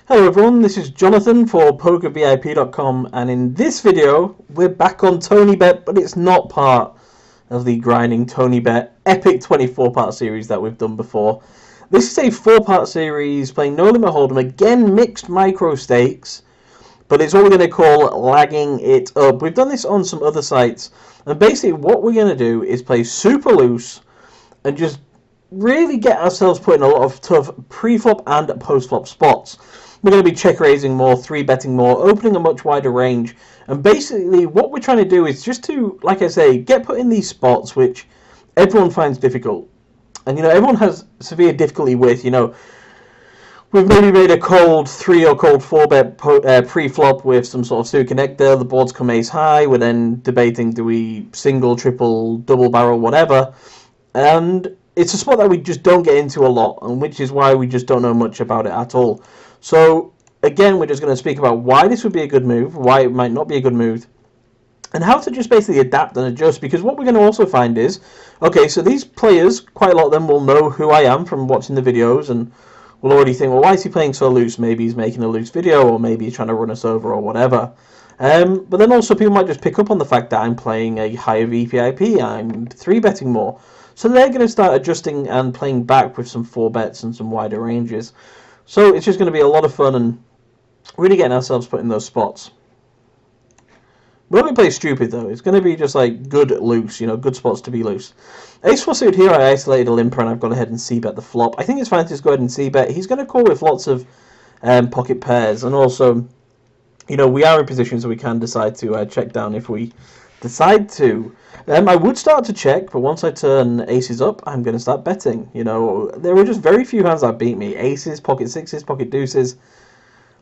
Hello everyone, this is Jonathan for PokerVIP.com, and in this video we're back on TonyBet, but it's not part of the grinding TonyBet epic 24-part series that we've done before. This is a 4-part series playing No Limit Hold'em, again mixed micro stakes, but it's what we're going to call lagging it up. We've done this on some other sites, and basically what we're going to do is play super loose and just really get ourselves put in a lot of tough pre-flop and post-flop spots. We're going to be check raising more, 3-betting more, opening a much wider range, and basically what we're trying to do is just to, like I say, get put in these spots which everyone finds difficult. And everyone has severe difficulty with, we've maybe made a cold 3 or cold 4-bet pre-flop with some sort of suited connector, the board's come ace high, we're then debating do we single, triple, double barrel, whatever, and it's a spot that we just don't get into a lot, and which is why we just don't know much about it at all. So again, we're just going to speak about why this would be a good move, why it might not be a good move, and how to just basically adapt and adjust. Because what we're going to also find is, okay, so these players, quite a lot of them will know who I am from watching the videos, and will already think, well, why is he playing so loose? Maybe he's making a loose video, or maybe he's trying to run us over, or whatever. But then also people might just pick up on the fact that I'm playing a higher VPIP, I'm 3-betting more. So they're going to start adjusting and playing back with some 4-bets and some wider ranges. So it's just going to be a lot of fun and really getting ourselves put in those spots. We're not going to play stupid though. It's going to be just like good loose, good spots to be loose. Ace-4 suited here, I isolated a limper and I've gone ahead and c-bet the flop. I think it's fine to just go ahead and c-bet. He's going to call with lots of pocket pairs, and also, we are in position so we can decide to check down if we decide to. I would start to check, but once I turn aces up, I'm going to start betting. There were just very few hands that beat me. Aces, pocket sixes, pocket deuces.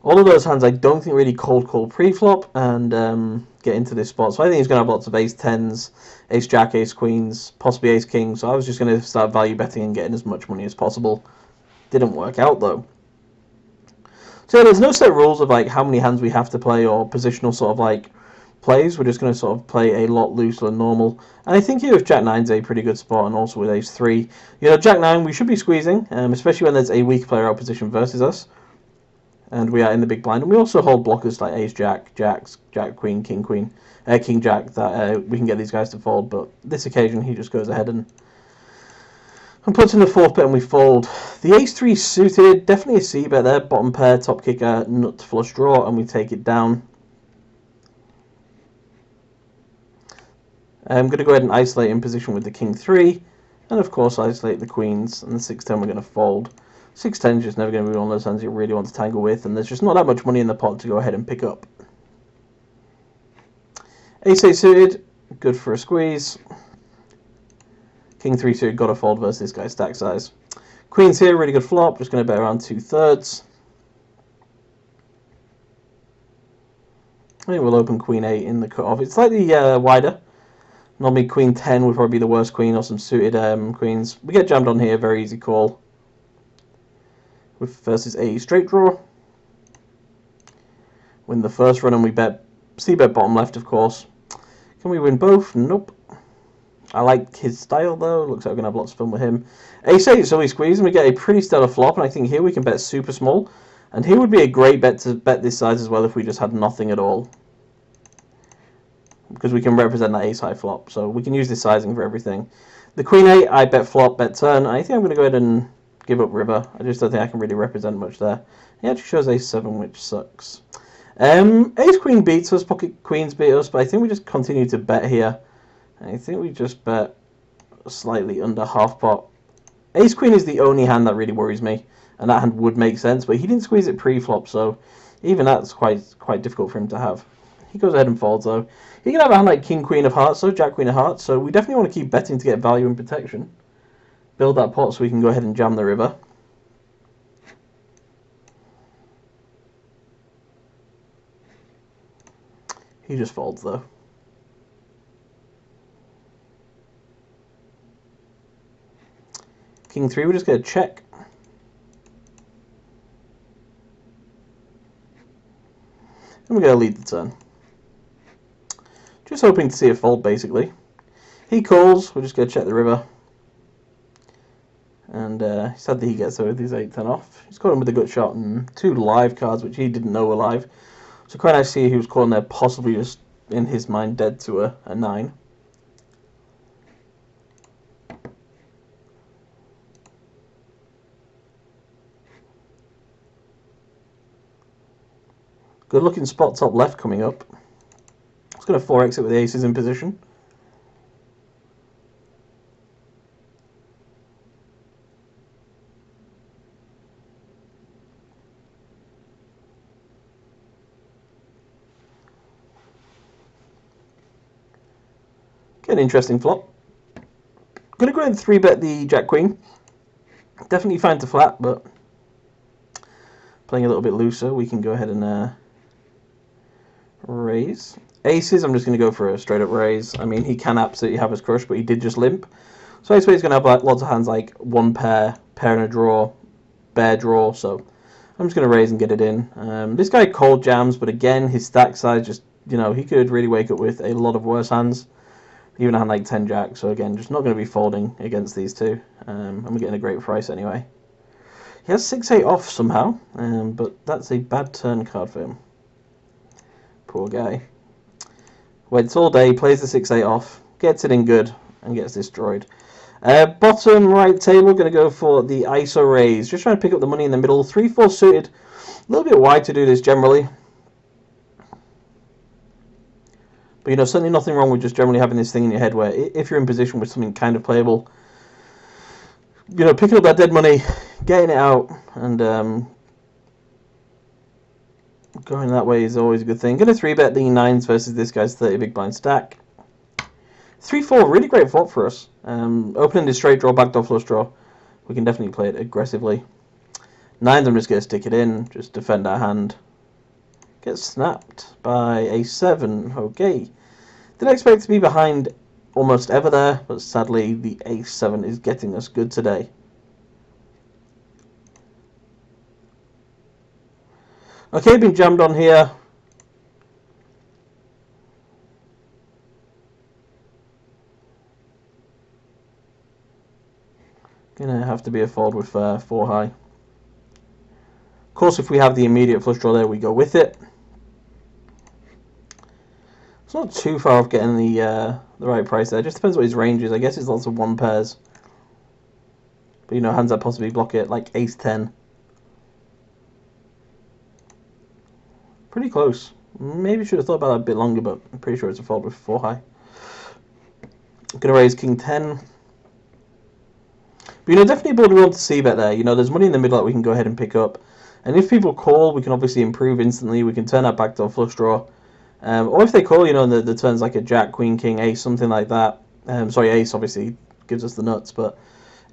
All of those hands I don't think really cold call pre-flop and get into this spot. So I think he's going to have lots of ace tens, ace jack, ace queens, possibly ace king. So I was just going to start value betting and getting as much money as possible. Didn't work out though. So yeah, there's no set rules of like how many hands we have to play or positional sort of like plays. We're just going to sort of play a lot looser than normal. And I think here with Jack 9's a pretty good spot, and also with Ace 3. Jack 9 we should be squeezing, especially when there's a weak player out position versus us. And we are in the big blind. And we also hold blockers like Ace Jack, Jacks, Jack Queen, King Queen, King Jack, that we can get these guys to fold. But this occasion he just goes ahead and puts in the 4th bet and we fold. The Ace 3 suited, definitely a c-bet there, bottom pair, top kicker, nut flush draw, and we take it down. I'm going to go ahead and isolate in position with the King 3, and of course isolate the Queens, and the 6-10 we're going to fold. 6-10 is just never going to be one of those hands you really want to tangle with, and there's just not that much money in the pot to go ahead and pick up. Ace-8 suited, good for a squeeze. King 3 suited, got to fold versus this guy's stack size. Queens here, really good flop, just going to bet around 2/3. I think we'll open Queen 8 in the cutoff. It's slightly wider. Normally Queen 10 would probably be the worst queen, or some suited queens. We get jammed on here, very easy call. With versus a straight draw. Win the first run and we bet c-bet bottom left, of course. Can we win both? Nope. I like his style though. Looks like we're going to have lots of fun with him. Ace-8, so we squeeze and we get a pretty stellar flop, and I think here we can bet super small. And here would be a great bet to bet this size as well if we just had nothing at all. Because we can represent that ace-high flop, so we can use this sizing for everything. The Queen 8, I bet flop, bet turn. I think I'm going to go ahead and give up river. I just don't think I can really represent much there. He actually shows ace 7, which sucks. Ace Queen beats us, pocket queens beat us, but I think we just continue to bet here. I think we just bet slightly under half pot. Ace Queen is the only hand that really worries me, and that hand would make sense, but he didn't squeeze it pre-flop, so even that's quite difficult for him to have. He goes ahead and folds though. He can have a hand like King Queen of Hearts, so Jack Queen of Hearts, so we definitely want to keep betting to get value and protection. Build that pot so we can go ahead and jam the river. He just folds though. King 3, we're just going to check. And we're going to lead the turn. Just hoping to see a fold, basically. He calls, we're just going to check the river. And sad that he gets away with his 8-10 off. He's caught him with a good shot and 2 live cards, which he didn't know were live. So quite nice to see he was caught in there, possibly just in his mind dead to a 9. Good looking spot top left coming up. It's going to 4x it with the aces in position. Get an interesting flop. Going to go ahead and 3-bet the Jack Queen. Definitely fine to flat, but playing a little bit looser, we can go ahead and raise. Aces, I'm just going to go for a straight up raise. I mean, he can absolutely have his crush, but he did just limp. So I expect he's going to have like, lots of hands like 1 pair, pair and a draw, bear draw. So I'm just going to raise and get it in. This guy cold jams, but again, his stack size just, you know, he could really wake up with a lot of worse hands. Even a hand like 10 jack. So again, just not going to be folding against these two. And we're getting a great price anyway. He has 6-8 off somehow, but that's a bad turn card for him. Poor guy. Waits all day, plays the 6-8 off, gets it in good, and gets destroyed. Bottom right table, going to go for the ISO raise. Just trying to pick up the money in the middle. 3-4 suited. A little bit wide to do this generally. But, you know, certainly nothing wrong with just generally having this thing in your head where if you're in position with something kind of playable, you know, picking up that dead money, getting it out, and going that way is always a good thing. Going to 3-bet the 9s versus this guy's 30 big blind stack. 3-4, really great flop for us. Open-ended straight draw, backdoor flush draw. We can definitely play it aggressively. 9s, I'm just going to stick it in, just defend our hand. Get snapped by a 7. Okay. Didn't expect to be behind almost ever there, but sadly the a7 is getting us good today. Okay, been jammed on here. Gonna have to be a fold with 4 high. Of course, if we have the immediate flush draw there, we go with it. It's not too far off getting the right price there. It just depends what his range is. I guess it's lots of 1 pairs. But, you know, hands that possibly block it, like ace-10. Pretty close. Maybe should have thought about that a bit longer, but I'm pretty sure it's a fold with 4 high. Gonna raise king-10. But, you know, definitely a board we want to see bet there. You know, there's money in the middle that we can go ahead and pick up. And if people call, we can obviously improve instantly. We can turn that backdoor flush draw. Or if they call, you know, the turns like a jack, queen, king, ace, something like that. Sorry, ace obviously gives us the nuts. But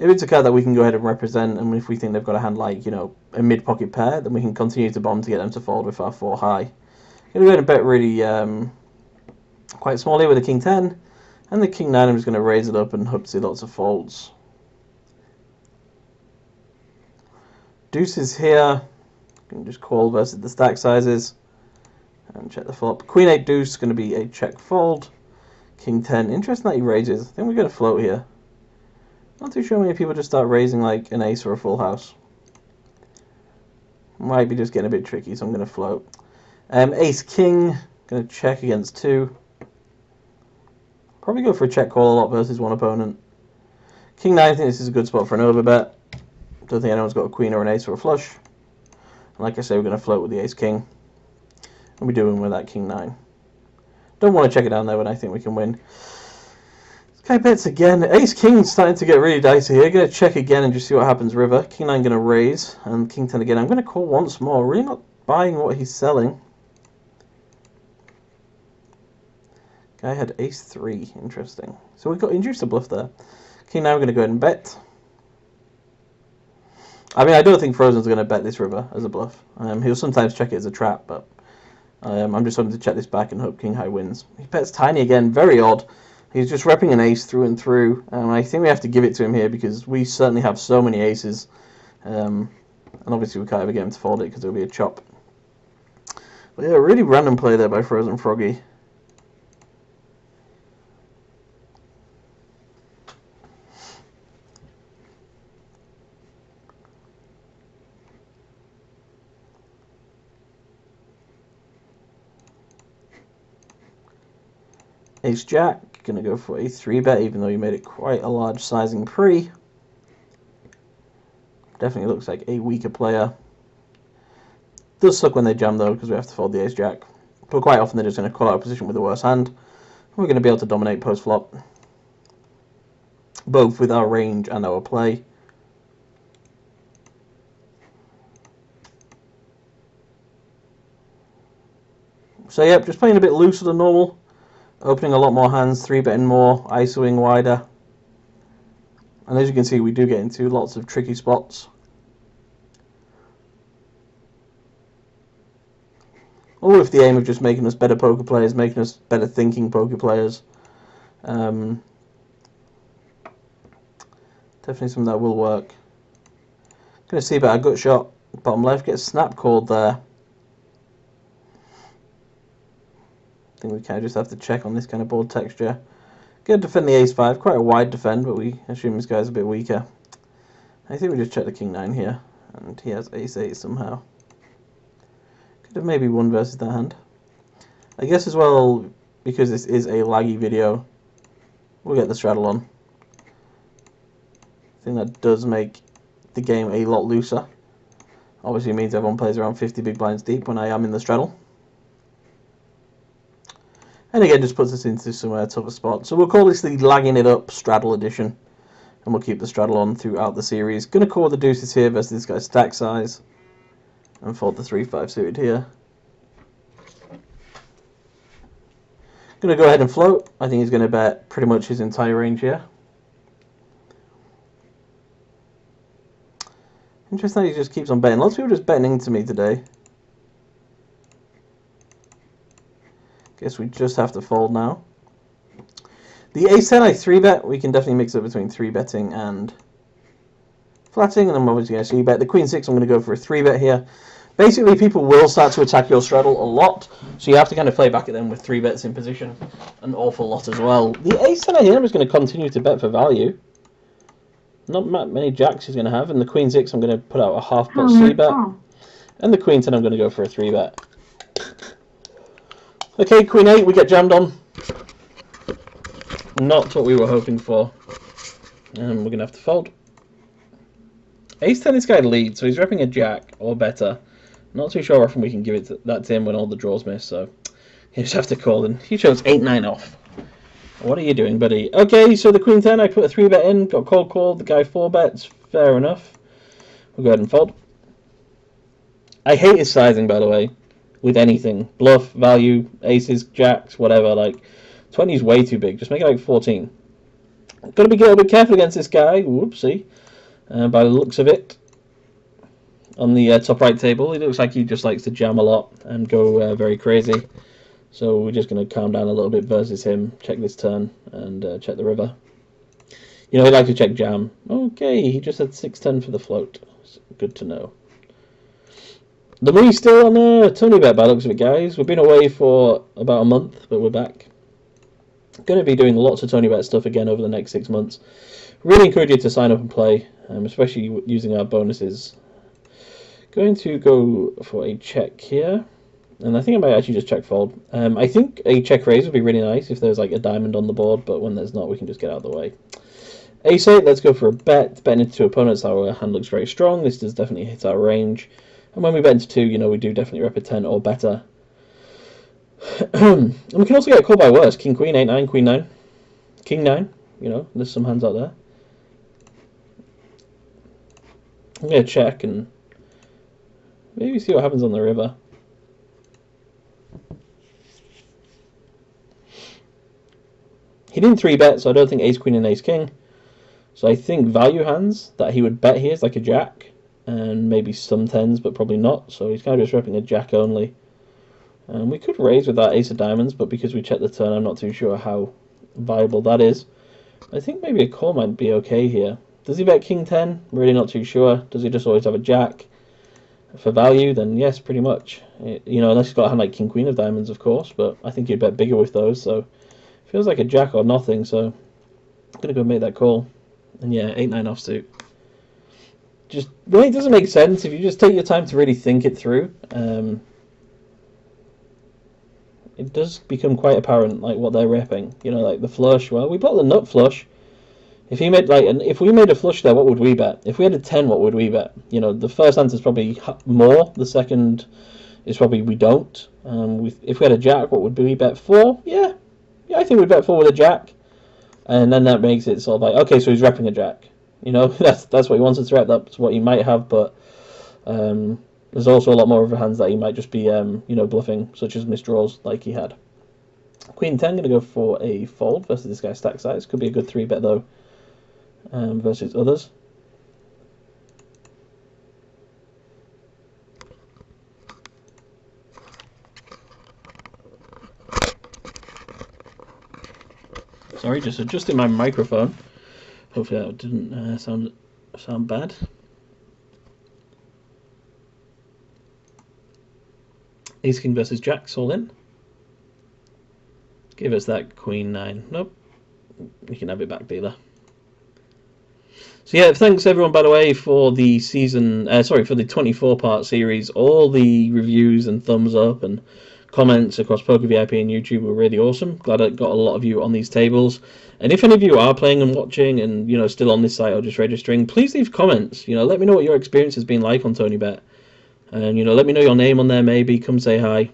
if it's a card that we can go ahead and represent, and if we think they've got a hand like, you know, a mid-pocket pair, then we can continue to bomb to get them to fold with our 4 high. Going to go ahead and bet really quite small here with the king-10. And the king-9, I'm just going to raise it up and hope to see lots of folds. Deuces here. Can just call versus the stack sizes. And check the flop. Queen 8 deuce going to be a check fold. King 10. Interesting that he raises. I think we're going to float here. Not too sure how many people just start raising like an ace or a full house. Might be just getting a bit tricky, so I'm going to float. Ace king. Going to check against 2. Probably go for a check call a lot versus one opponent. King 9, I think this is a good spot for an overbet. Don't think anyone's got a queen or an ace or a flush. And like I say, we're going to float with the ace king. And we're doing with that king 9. Don't want to check it down there when I think we can win. This guy bets again. Ace king starting to get really dicey here. Going to check again and just see what happens river. King 9 going to raise. And king 10 again. I'm going to call once more. Really not buying what he's selling. Guy had ace 3. Interesting. So we got induced a bluff there. King 9 we're going to go ahead and bet. I mean, I don't think Frozen's going to bet this river as a bluff. He'll sometimes check it as a trap, but I'm just hoping to check this back and hope King High wins. He bets tiny again, very odd. He's just repping an ace through and through. I think we have to give it to him here because we certainly have so many aces. And obviously we can't ever get him to fold it because it'll be a chop. But yeah, really random play there by Frozen Froggy. Ace Jack, going to go for a 3-bet, even though you made it quite a large sizing pre. Definitely looks like a weaker player. Does suck when they jam though, because we have to fold the Ace Jack. But quite often they're just going to call out a position with a worse hand. We're going to be able to dominate post flop, both with our range and our play. So yep, just playing a bit looser than normal. Opening a lot more hands, 3-betting more, ISOing wider. And as you can see, we do get into lots of tricky spots. All with the aim of just making us better poker players, making us better thinking poker players. Definitely something that will work. Going to see about a gut shot. Bottom left, gets snap called there. I think we kind of just have to check on this kind of board texture. Going to defend the Ace-5, quite a wide defend, but we assume this guy's a bit weaker. I think we just check the King-9 here, and he has Ace-8 somehow. Could have maybe won versus that hand. I guess as well, because this is a laggy video, we'll get the straddle on. I think that does make the game a lot looser. Obviously it means everyone plays around 50 big blinds deep when I am in the straddle. And again, just puts us into some tougher spots. So we'll call this the lagging it up straddle edition. And we'll keep the straddle on throughout the series. Going to call the deuces here versus this guy's stack size. And fold the 3-5 suited here. Going to go ahead and float. I think he's going to bet pretty much his entire range here. Interesting that he just keeps on betting. Lots of people just betting into me today. Guess we just have to fold now. The Ace-10 I 3-bet. We can definitely mix it between 3-betting and flatting. And I'm obviously going to see bet. The Queen-6 I'm going to go for a 3-bet here. Basically, people will start to attack your straddle a lot. So you have to kind of play back at them with 3-bets in position. An awful lot as well. The Ace-10 here is going to continue to bet for value. Not many jacks he's going to have. And the Queen-6 I'm going to put out a half-pot C-bet. And the Queen-10 I'm going to go for a 3-bet. Okay, Queen-8 we get jammed on. Not what we were hoping for. And we're going to have to fold. Ace-10 this guy leads, so he's repping a jack or better. Not too sure often we can give it that to him when all the draws miss, so you just have to call, and he shows 8-9 off. What are you doing, buddy? Okay, so the Queen-10, I put a 3-bet in, got called, the guy 4-bets, fair enough. We'll go ahead and fold. I hate his sizing, by the way, with anything. Bluff, value, aces, jacks, whatever, like, 20 is way too big, just make it like 14. Got to be a little bit careful against this guy, whoopsie, by the looks of it. On the top right table, it looks like he just likes to jam a lot and go very crazy. So we're just going to calm down a little bit versus him, check this turn, and check the river. You know, he likes to check jam. Okay, he just had 6-10 for the float. It's good to know. The money's still on TonyBet by the looks of it, guys. We've been away for about a month, but we're back. Going to be doing lots of TonyBet stuff again over the next 6 months. Really encourage you to sign up and play, especially using our bonuses. Going to go for a check here, and I think I might actually just check fold. I think a check raise would be really nice if there's like a diamond on the board, but when there's not, we can just get out of the way. Ace-8, let's go for a bet. Betting into 2 opponents, our hand looks very strong. This does definitely hit our range. And when we bet into 2, you know, we do definitely rep a 10 or better. And we can also get called by worse. King, Queen, 8-9, Queen, 9. King, 9, you know, there's some hands out there. I'm going to check and maybe see what happens on the river. He didn't 3-bet, so I don't think Ace, Queen, and Ace, King. So I think value hands that he would bet here is like a jack. And maybe some 10s, but probably not. So he's kind of just repping a jack only. And we could raise with that Ace of Diamonds, but because we checked the turn, I'm not too sure how viable that is. I think maybe a call might be okay here. Does he bet King 10? Really not too sure. Does he just always have a jack? For value, then yes, pretty much. You know, unless he's got a hand like King Queen of Diamonds, of course, but I think he'd bet bigger with those, so feels like a jack or nothing, so I'm going to go make that call. And yeah, 8-9 offsuit. Just, well, it doesn't make sense if you just take your time to really think it through. it does become quite apparent like what they're repping. You know, like the flush. Well, we bought the nut flush. If he made if we made a flush there, what would we bet? If we had a 10, what would we bet? You know, the first answer is probably more. The second is probably we don't. If we had a jack, what would we bet? 4? Yeah, I think we'd bet 4 with a jack, and then that makes it sort of like, okay, so he's repping a jack. You know, that's what he wants us to rep. That's what he might have, but there's also a lot more of hands that he might just be you know, bluffing, such as misdraws like he had. Queen 10 going to go for a fold versus this guy's stack size. Could be a good 3 bet though. Versus others. Sorry, just adjusting my microphone. Hopefully that didn't sound bad. Ace King versus Jacks all in. Give us that Queen 9. Nope. You can have it back, dealer. So yeah, thanks everyone, by the way, for the for the 24-part series. All the reviews and thumbs up and comments across Poker VIP and YouTube were really awesome. Glad I got a lot of you on these tables. And if any of you are playing and watching and, you know, still on this site or just registering, please leave comments. You know, let me know what your experience has been like on TonyBet. And, you know, let me know your name on there maybe. Come say hi.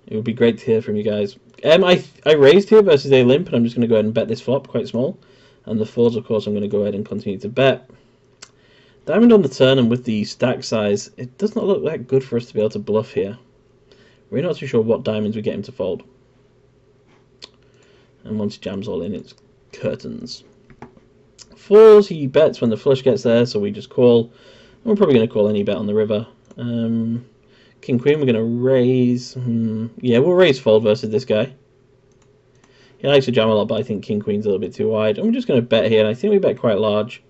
It would be great to hear from you guys. I raised here versus a limp, and I'm just going to go ahead and bet this flop quite small. And the fours, of course, I'm going to go ahead and continue to bet. Diamond on the turn, and with the stack size, it does not look that good for us to be able to bluff here. We're not too sure what diamonds we get him to fold. And once he jams all in, it's curtains. Fours, he bets when the flush gets there, so we just call. And we're probably going to call any bet on the river. King Queen, we're going to raise. Yeah, we'll raise fold versus this guy. He likes to jam a lot, but I think King Queen's a little bit too wide. And we're just going to bet here, and I think we bet quite large.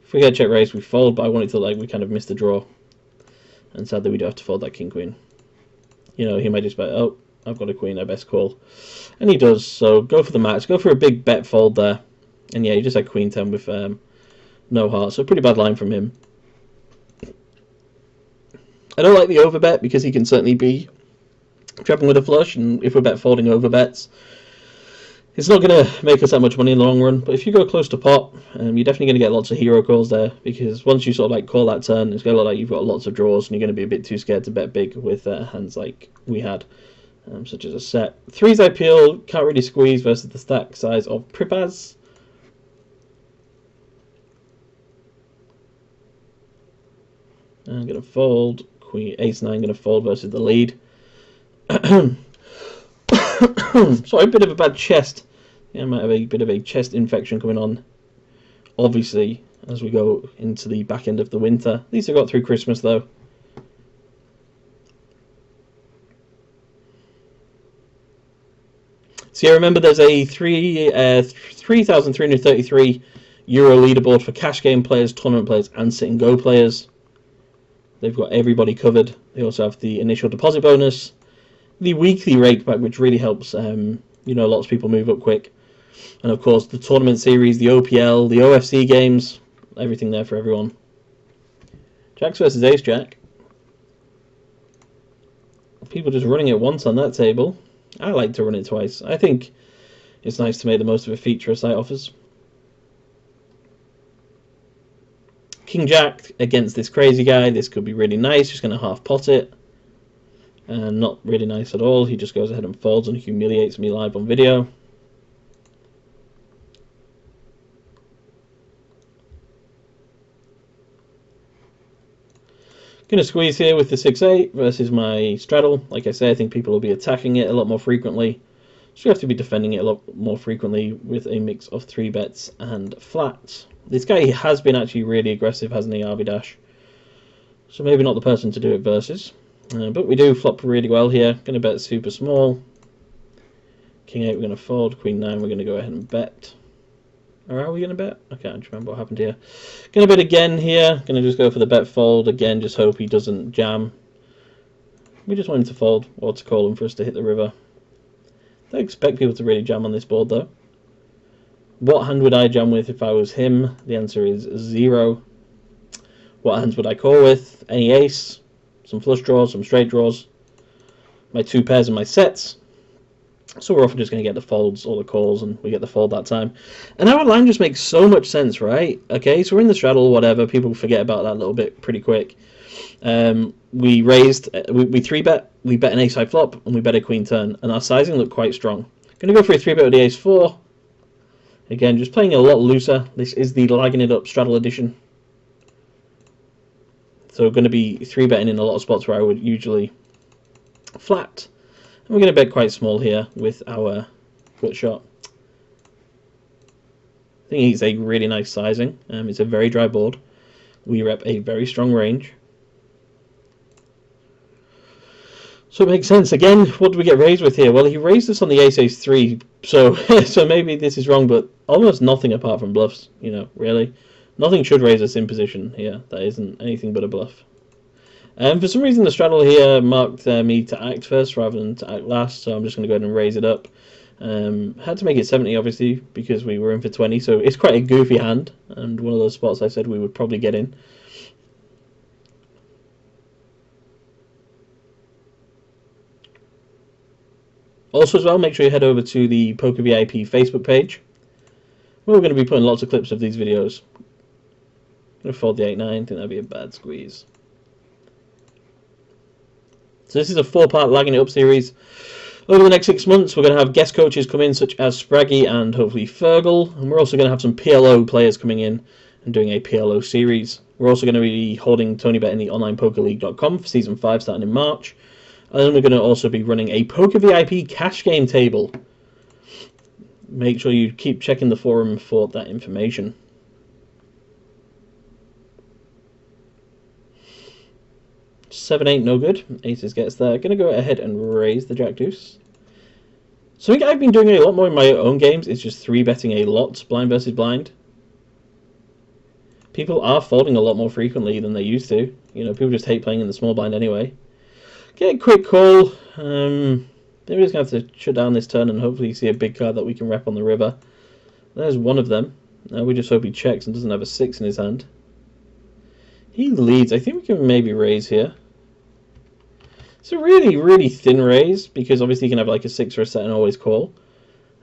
If we get check raise, we fold, but I wanted to, like, we kind of missed the draw. And sadly, we do have to fold that King Queen. You know, he might just bet, oh, I've got a Queen, I best call. And he does, so go for the max. Go for a big bet fold there. And yeah, he just had Queen 10 with no heart, so pretty bad line from him. I don't like the overbet because he can certainly be trapping with a flush, and if we bet folding overbets, it's not going to make us that much money in the long run. But if you go close to pot, you're definitely going to get lots of hero calls there, because once you sort of like call that turn, it's going to look like you've got lots of draws, and you're going to be a bit too scared to bet big with hands like we had, such as a set. Threes I peel, can't really squeeze versus the stack size of Pripaz. I'm going to fold. Queen Ace 9 going to fold versus the lead. Sorry, a bit of a bad chest. Yeah, I might have a bit of a chest infection coming on. Obviously, as we go into the back end of the winter. At least I got through Christmas though. So yeah, remember there's a 3,333 euro leaderboard for cash game players, tournament players, and sit and go players. They've got everybody covered. They also have the initial deposit bonus, the weekly rake back, which really helps you know, lots of people move up quick, and of course the tournament series, the OPL, the OFC games, everything there for everyone. Jacks versus Ace Jack. People just running it once on that table. I like to run it twice. I think it's nice to make the most of a feature a site offers. King Jack against this crazy guy. This could be really nice. Just going to half pot it. And not really nice at all. He just goes ahead and folds and humiliates me live on video. Going to squeeze here with the 6-8 versus my straddle. Like I say, I think people will be attacking it a lot more frequently. So you have to be defending it a lot more frequently with a mix of 3 bets and flats. This guy has been actually really aggressive, hasn't he, RB Dash? So maybe not the person to do it versus. But we do flop really well here. Going to bet super small. King 8 we're going to fold. Queen 9 we're going to go ahead and bet. Or are we going to bet? I can't remember what happened here. Going to bet again here. Going to just go for the bet fold. Again, just hope he doesn't jam. We just want him to fold or to call him for us to hit the river. Don't expect people to really jam on this board though. What hand would I jam with if I was him? The answer is 0. What hands would I call with? Any ace, some flush draws, some straight draws. my 2 pairs and my sets. So we're often just going to get the folds or the calls, and we get the fold that time. And our line just makes so much sense, right? Okay, so we're in the straddle or whatever. People forget about that a little bit pretty quick. We raised, we 3-bet, we bet an ace-high flop, and we bet a queen turn. And our sizing looked quite strong. Going to go for a 3-bet with the ace-4. Again, just playing a lot looser. This is the lagging it up straddle edition. So we're going to be 3-betting in a lot of spots where I would usually flat. And we're going to bet quite small here with our gut shot. I think it's a really nice sizing. It's a very dry board. We rep a very strong range. So it makes sense. Again, what do we get raised with here? Well, he raised us on the ace-ace-3, so so maybe this is wrong, but almost nothing apart from bluffs, you know, really. Nothing should raise us in position here. That isn't anything but a bluff. For some reason, the straddle here marked me to act first rather than to act last, so I'm just going to go ahead and raise it up. Had to make it 70, obviously, because we were in for 20, so it's quite a goofy hand, and one of those spots I said we would probably get in. Also, as well, make sure you head over to the Poker VIP Facebook page. We're going to be putting lots of clips of these videos. I'm going to fold the 8-9. I think that'd be a bad squeeze. So this is a 4-part lagging it up series. Over the next 6 months, we're going to have guest coaches come in, such as Spraggy and hopefully Fergal. And we're also going to have some PLO players coming in and doing a PLO series. We're also going to be holding TonyBet in the onlinepokerleague.com for Season 5 starting in March. And then we're going to also be running a Poker VIP cash game table. Make sure you keep checking the forum for that information. Seven, 8, no good. Aces gets there. Going to go ahead and raise the Jack Deuce. Something I've been doing a lot more in my own games is just 3-betting a lot, blind versus blind. People are folding a lot more frequently than they used to. You know, people just hate playing in the small blind anyway. Get a quick call. Maybe we're just going to have to shut down this turn and hopefully see a big card that we can rep on the river. There's one of them. Now we just hope he checks and doesn't have a 6 in his hand. He leads. I think we can maybe raise here. It's a really, really thin raise because obviously he can have like a 6 or a 7 and always call.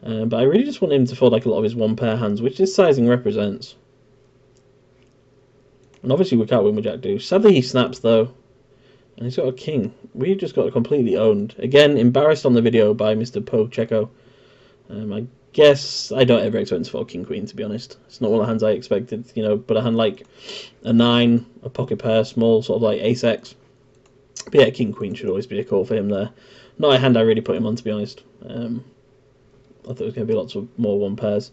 But I really just want him to fold like a lot of his 1-pair hands, which this sizing represents. And obviously we can't win with Jack Deuce. Sadly he snaps though. And he's got a king. We just got completely owned. Again, embarrassed on the video by Mr. Pocheco. I guess I don't ever expect him to fold King Queen, to be honest. It's not one of the hands I expected, you know, but a hand like a 9, a pocket pair, small, sort of like Ace-X. But yeah, King Queen should always be a call for him there. Not a hand I really put him on, to be honest. I thought it was going to be lots of more 1-pairs.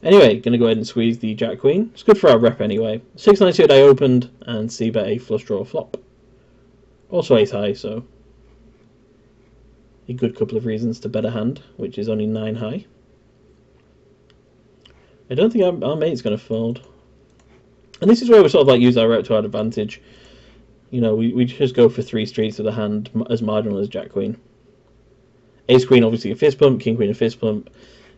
Anyway, going to go ahead and squeeze the Jack Queen. It's good for our rep anyway. 6-9 suited I opened, and C-bet a flush draw flop. Also ace high, so a good couple of reasons to bet a hand, which is only 9 high. I don't think our mate's going to fold. And this is where we sort of like use our rep to our advantage. You know, we just go for 3 streets with a hand as marginal as Jack Queen. Ace Queen obviously a fist pump, King Queen a fist pump.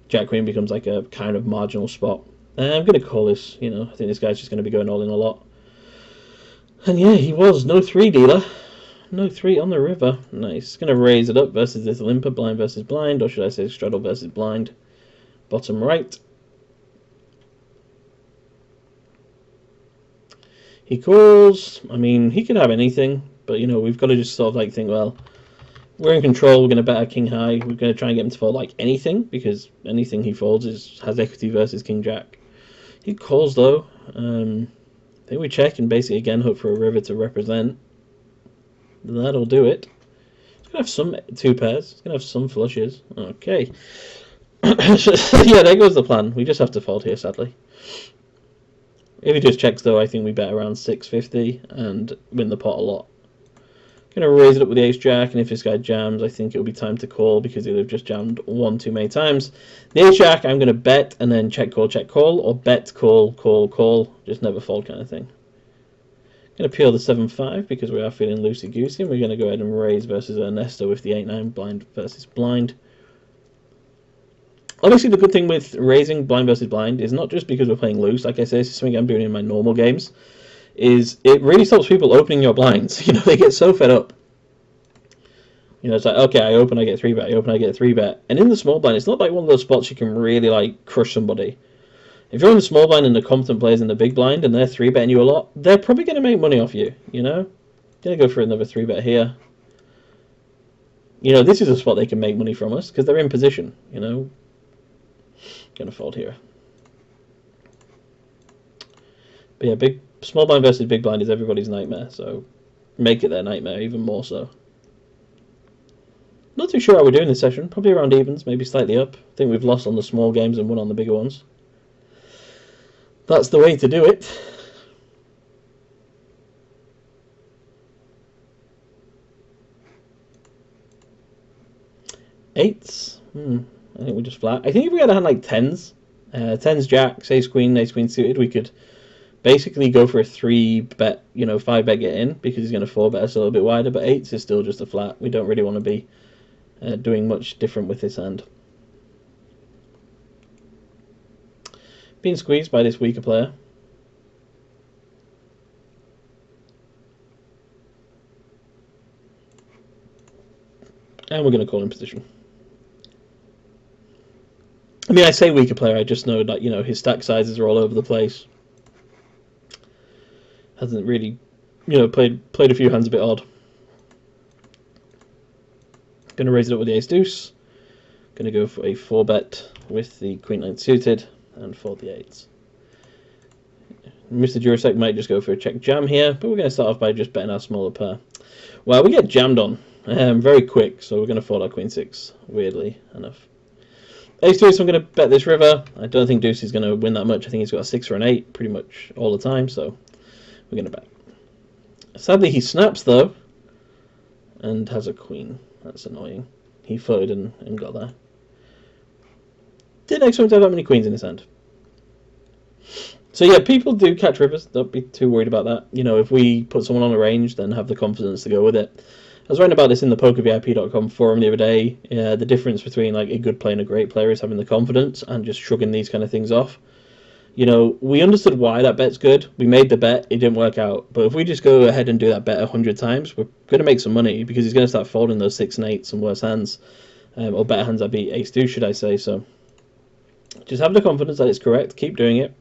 Jack Queen becomes like a kind of marginal spot. I'm going to call this, you know, I think this guy's just going to be going all in a lot. And yeah, he was. No 3 dealer. No 3 on the river. Nice. Going to raise it up versus this limper, blind versus blind, or should I say straddle versus blind. Bottom right. He calls. I mean, he could have anything, but you know, we've got to just sort of like think, well, we're in control. We're going to bet our king high. We're going to try and get him to fold like anything, because anything he folds has equity versus king jack. He calls though. I think we check and basically again hope for a river to represent. That'll do it. It's going to have some 2 pairs. It's going to have some flushes. Okay. Yeah, there goes the plan. We just have to fold here, sadly. If he just checks, though, I think we bet around 650 and win the pot a lot. Going to raise it up with the ace-jack, and if this guy jams, I think it'll be time to call because he'll have just jammed 1 too many times. The ace-jack, I'm going to bet and then check, call, or bet, call, just never fold kind of thing. Going to peel the 7-5 because we are feeling loosey-goosey, and we're going to go ahead and raise versus Ernesto with the 8-9 blind versus blind. Obviously, the good thing with raising blind versus blind is not just because we're playing loose. Like I say, this is something I'm doing in my normal games. Is it really stops people opening your blinds. You know, they get so fed up. You know, it's like, okay, I open, I get 3-bet, I open, I get 3-bet. And in the small blind, it's not like one of those spots you can really, like, crush somebody. If you're in the small blind and the competent players in the big blind and they're 3-betting you a lot, they're probably going to make money off you, you know? Gonna go for another 3-bet here. You know, this is a spot they can make money from us because they're in position, you know? Gonna fold here. But yeah, small blind versus big blind is everybody's nightmare, so make it their nightmare even more so. Not too sure how we're doing this session. Probably around evens, maybe slightly up. I think we've lost on the small games and won on the bigger ones. That's the way to do it. Eights. I think we're just flat. I think if we had a hand like tens, tens, jacks, ace queen suited, we could basically go for a 3-bet, you know, 5-bet get in because he's going to 4-bet us a little bit wider. But eights is still just a flat. We don't really want to be doing much different with this hand. Being squeezed by this weaker player. And we're going to call in position. I mean, I say weaker player, I just know that, you know, his stack sizes are all over the place. Hasn't really, you know, played a few hands a bit odd. Going to raise it up with the ace deuce. Going to go for a 4-bet with the queen 9 suited and fold the eights. Mr. Jurasek might just go for a check jam here, but we're going to start off by just betting our smaller pair. Well, we get jammed on very quick, so we're going to fold our queen 6, weirdly enough. Ace deuce, I'm going to bet this river. I don't think deuce is going to win that much. I think he's got a 6 or an 8 pretty much all the time, so we're going to bet. Sadly, he snaps, though, and has a queen. That's annoying. He folded and got there. Didn't expect to have that many queens in his hand. So yeah, people do catch rivers. Don't be too worried about that. You know, if we put someone on a range, then have the confidence to go with it. I was writing about this in the PokerVIP.com forum the other day. The difference between like a good player and a great player is having the confidence and just shrugging these kind of things off. You know, we understood why that bet's good. We made the bet, it didn't work out. But if we just go ahead and do that bet 100 times, we're going to make some money because he's going to start folding those 6 and 8s and worse hands. Or better hands that beat ace deuce, should I say. So just have the confidence that it's correct. Keep doing it.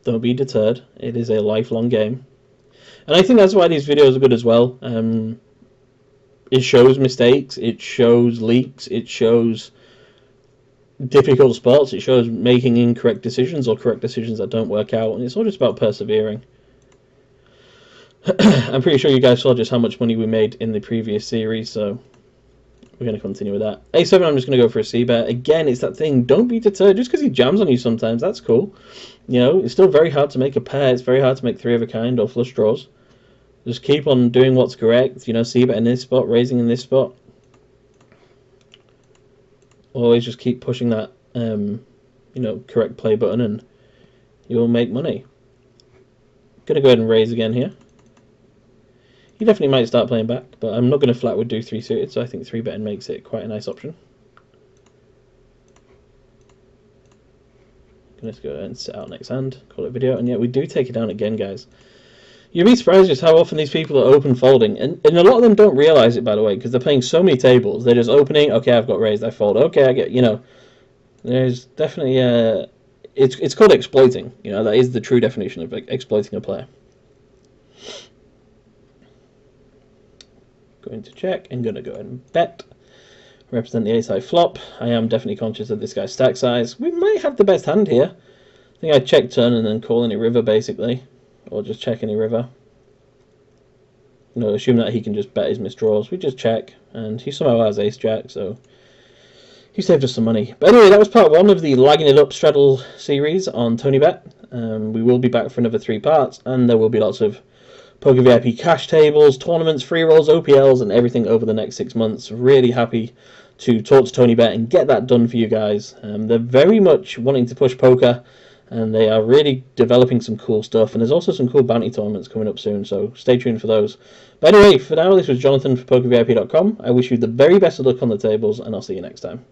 Don't be deterred. It is a lifelong game. And I think that's why these videos are good as well. It shows mistakes. It shows leaks. It shows difficult spots. It shows making incorrect decisions or correct decisions that don't work out. And it's all just about persevering. I'm pretty sure you guys saw just how much money we made in the previous series. So we're going to continue with that. A7, I'm just going to go for a c-bet. Again, it's that thing. Don't be deterred. Just because he jams on you sometimes, that's cool. You know, it's still very hard to make a pair. It's very hard to make 3 of a kind or flush draws. Just keep on doing what's correct. You know, c-bet in this spot, raising in this spot. Always just keep pushing that, you know, correct play button and you'll make money. Going to go ahead and raise again here. He definitely might start playing back, but I'm not going to flat with do 3 suited, so I think 3-betting makes it quite a nice option. Going to go ahead and sit out next hand, call it a video, and yeah, we do take it down again, guys. You'd be surprised just how often these people are open folding, and a lot of them don't realise it, by the way, because they're playing so many tables. They're just opening, okay, I've got raised, I fold, okay, I get, you know, there's definitely, it's called exploiting, you know, that is the true definition of exploiting a player. Going to check and going to go ahead and bet. Represent the ace-high flop. I am definitely conscious of this guy's stack size. We might have the best hand here. I think I check turn and then call any river basically, or just check any river. You know, assume that he can just bet his misdraws. We just check, and he somehow has ace-jack, so he saved us some money. But anyway, that was part 1 of the Lagging It Up straddle series on TonyBet. We will be back for another 3 parts, and there will be lots of Poker VIP cash tables, tournaments, free rolls, OPLs, and everything over the next 6 months. Really happy to talk to TonyBet and get that done for you guys. They're very much wanting to push poker, and they are really developing some cool stuff. And there's also some cool bounty tournaments coming up soon, so stay tuned for those. But anyway, for now, this was Jonathan for PokerVIP.com. I wish you the very best of luck on the tables, and I'll see you next time.